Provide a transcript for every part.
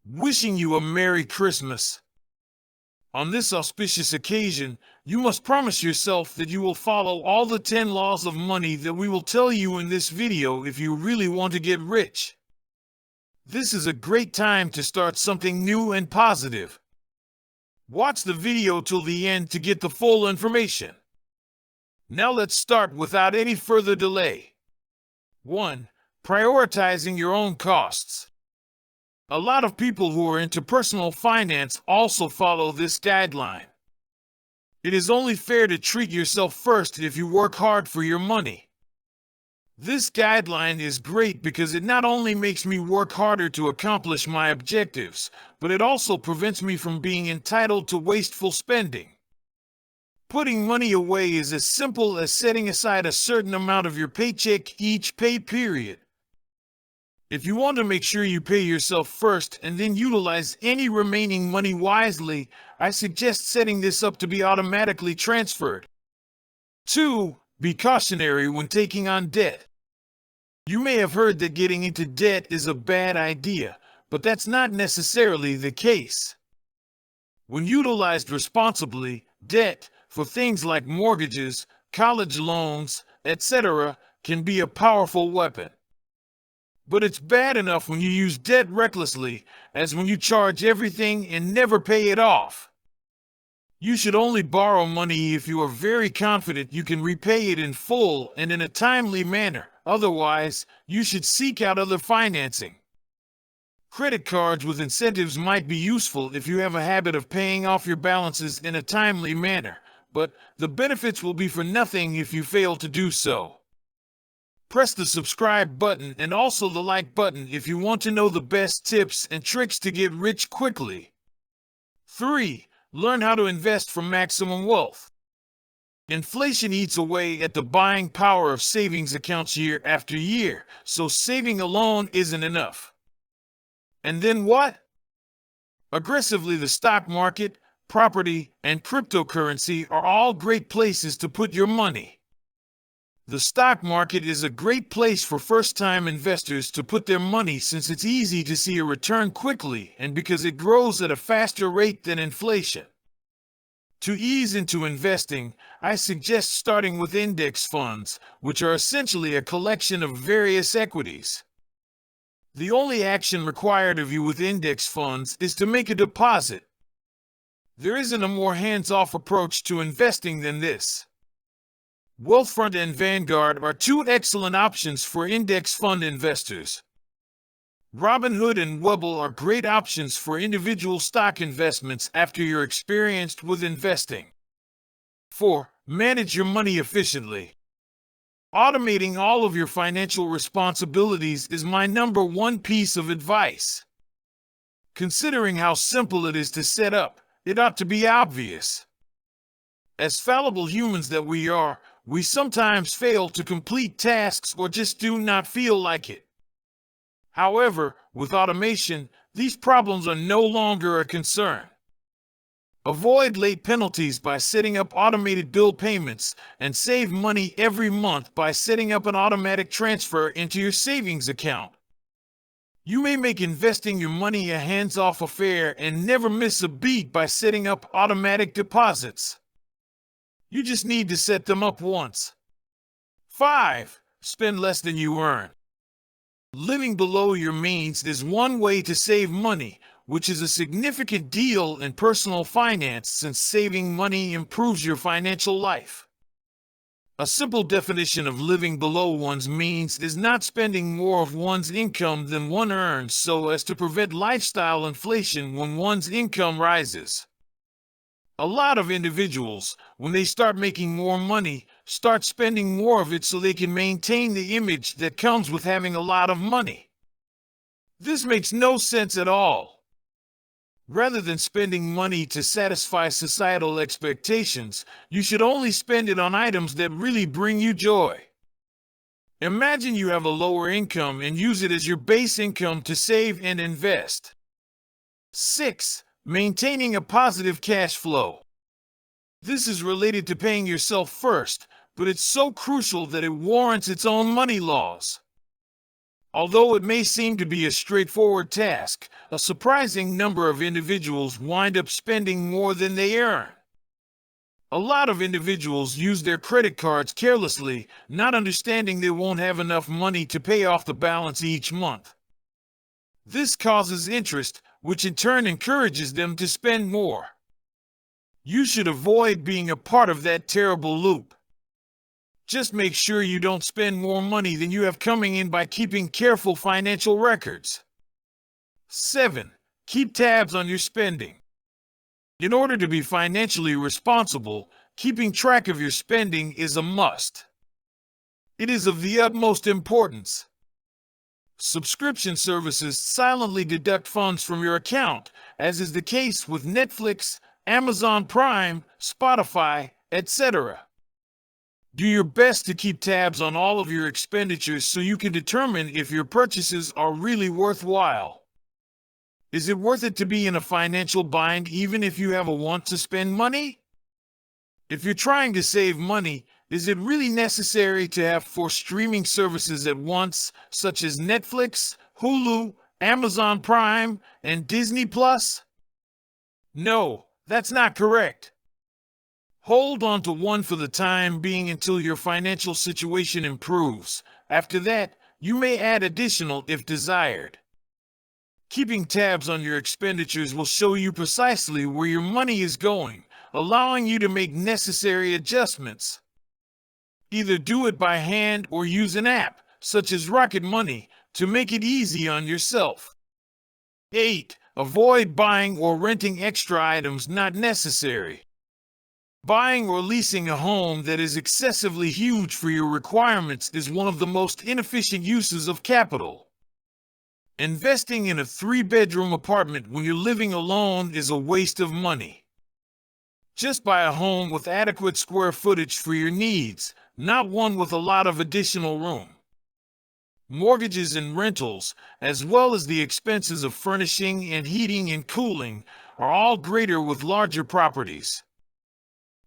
Wishing you a Merry Christmas. On this auspicious occasion, you must promise yourself that you will follow all the 10 laws of money that we will tell you in this video if you really want to get rich. This is a great time to start something new and positive. Watch the video till the end to get the full information. Now let's start without any further delay. 1. Prioritizing your own costs. A lot of people who are into personal finance also follow this guideline. It is only fair to treat yourself first if you work hard for your money. This guideline is great because it not only makes me work harder to accomplish my objectives, but it also prevents me from being entitled to wasteful spending. Putting money away is as simple as setting aside a certain amount of your paycheck each pay period. If you want to make sure you pay yourself first and then utilize any remaining money wisely, I suggest setting this up to be automatically transferred. 2. Be cautionary when taking on debt. You may have heard that getting into debt is a bad idea, but that's not necessarily the case. When utilized responsibly, debt, for things like mortgages, college loans, etc., can be a powerful weapon. But it's bad enough when you use debt recklessly, as when you charge everything and never pay it off. You should only borrow money if you are very confident you can repay it in full and in a timely manner. Otherwise, you should seek out other financing. Credit cards with incentives might be useful if you have a habit of paying off your balances in a timely manner, but the benefits will be for nothing if you fail to do so. Press the subscribe button and also the like button if you want to know the best tips and tricks to get rich quickly. 3. Learn how to invest for maximum wealth. Inflation eats away at the buying power of savings accounts year after year, so saving alone isn't enough. And then what? Aggressively, the stock market, property, and cryptocurrency are all great places to put your money. The stock market is a great place for first-time investors to put their money since it's easy to see a return quickly and because it grows at a faster rate than inflation. To ease into investing, I suggest starting with index funds, which are essentially a collection of various equities. The only action required of you with index funds is to make a deposit. There isn't a more hands-off approach to investing than this. Wealthfront and Vanguard are two excellent options for index fund investors. Robinhood and Webull are great options for individual stock investments after you're experienced with investing. 4. Manage your money efficiently. Automating all of your financial responsibilities is my number one piece of advice. Considering how simple it is to set up, it ought to be obvious. As fallible humans that we are, we sometimes fail to complete tasks or just do not feel like it. However, with automation, these problems are no longer a concern. Avoid late penalties by setting up automated bill payments and save money every month by setting up an automatic transfer into your savings account. You may make investing your money a hands-off affair and never miss a beat by setting up automatic deposits. You just need to set them up once. 5. Spend less than you earn. Living below your means is one way to save money, which is a significant deal in personal finance since saving money improves your financial life. A simple definition of living below one's means is not spending more of one's income than one earns so as to prevent lifestyle inflation when one's income rises. A lot of individuals, when they start making more money, start spending more of it so they can maintain the image that comes with having a lot of money. This makes no sense at all. Rather than spending money to satisfy societal expectations, you should only spend it on items that really bring you joy. Imagine you have a lower income and use it as your base income to save and invest. 6. Maintaining a positive cash flow. This is related to paying yourself first, but it's so crucial that it warrants its own money laws. Although it may seem to be a straightforward task, a surprising number of individuals wind up spending more than they earn. A lot of individuals use their credit cards carelessly, not understanding they won't have enough money to pay off the balance each month. This causes interest, which in turn encourages them to spend more. You should avoid being a part of that terrible loop. Just make sure you don't spend more money than you have coming in by keeping careful financial records. 7. Keep tabs on your spending. In order to be financially responsible, keeping track of your spending is a must. It is of the utmost importance. Subscription services silently deduct funds from your account, as is the case with Netflix, Amazon Prime, Spotify, etc. Do your best to keep tabs on all of your expenditures so you can determine if your purchases are really worthwhile. Is it worth it to be in a financial bind even if you have a want to spend money? If you're trying to save money, is it really necessary to have 4 streaming services at once, such as Netflix, Hulu, Amazon Prime, and Disney Plus? No, that's not correct. Hold on to one for the time being until your financial situation improves. After that, you may add additional if desired. Keeping tabs on your expenditures will show you precisely where your money is going, allowing you to make necessary adjustments. Either do it by hand or use an app, such as Rocket Money, to make it easy on yourself. 8. Avoid buying or renting extra items not necessary. Buying or leasing a home that is excessively huge for your requirements is one of the most inefficient uses of capital. Investing in a 3-bedroom apartment when you're living alone is a waste of money. Just buy a home with adequate square footage for your needs, not one with a lot of additional room. Mortgages and rentals, as well as the expenses of furnishing and heating and cooling, are all greater with larger properties.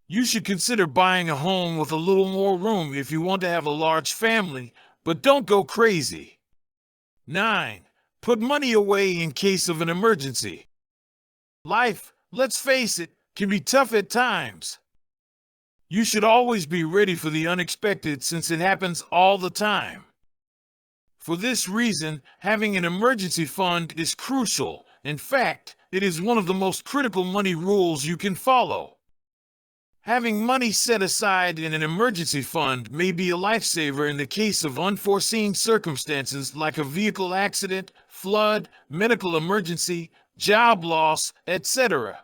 You should consider buying a home with a little more room if you want to have a large family, but don't go crazy. 9. Put money away in case of an emergency. Life, let's face it, can be tough at times. You should always be ready for the unexpected since it happens all the time. For this reason, having an emergency fund is crucial. In fact, it is one of the most critical money rules you can follow. Having money set aside in an emergency fund may be a lifesaver in the case of unforeseen circumstances like a vehicle accident, flood, medical emergency, job loss, etc.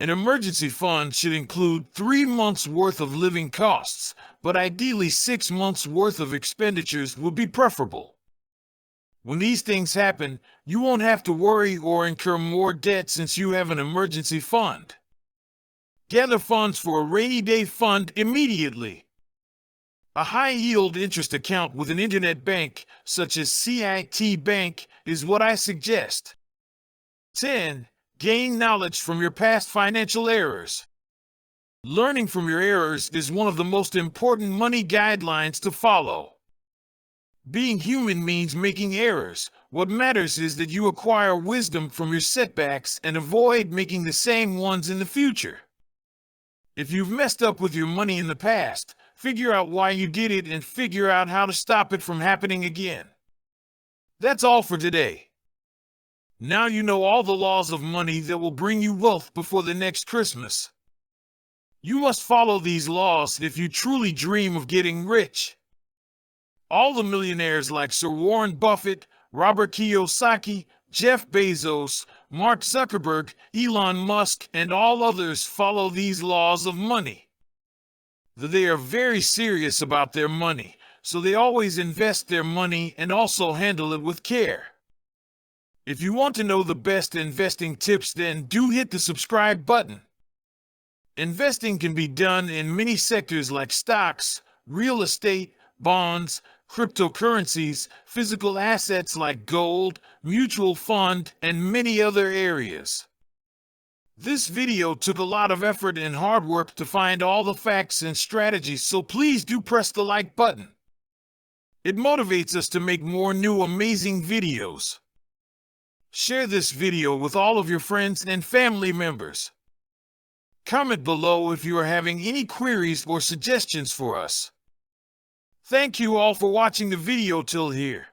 An emergency fund should include 3 months' worth of living costs, but ideally 6 months' worth of expenditures would be preferable. When these things happen, you won't have to worry or incur more debt since you have an emergency fund. Gather funds for a rainy day fund immediately. A high-yield interest account with an internet bank, such as CIT Bank, is what I suggest. 10. Gain knowledge from your past financial errors. Learning from your errors is one of the most important money guidelines to follow. Being human means making errors. What matters is that you acquire wisdom from your setbacks and avoid making the same ones in the future. If you've messed up with your money in the past, figure out why you did it and figure out how to stop it from happening again. That's all for today. Now you know all the laws of money that will bring you wealth before the next Christmas. You must follow these laws if you truly dream of getting rich. All the millionaires like Sir Warren Buffett, Robert Kiyosaki, Jeff Bezos, Mark Zuckerberg, Elon Musk, and all others follow these laws of money. They are very serious about their money, so they always invest their money and also handle it with care. If you want to know the best investing tips, then do hit the subscribe button. Investing can be done in many sectors like stocks, real estate, bonds, cryptocurrencies, physical assets like gold, mutual fund, and many other areas. This video took a lot of effort and hard work to find all the facts and strategies, so please do press the like button. It motivates us to make more new amazing videos. Share this video with all of your friends and family members. Comment below if you are having any queries or suggestions for us. Thank you all for watching the video till here.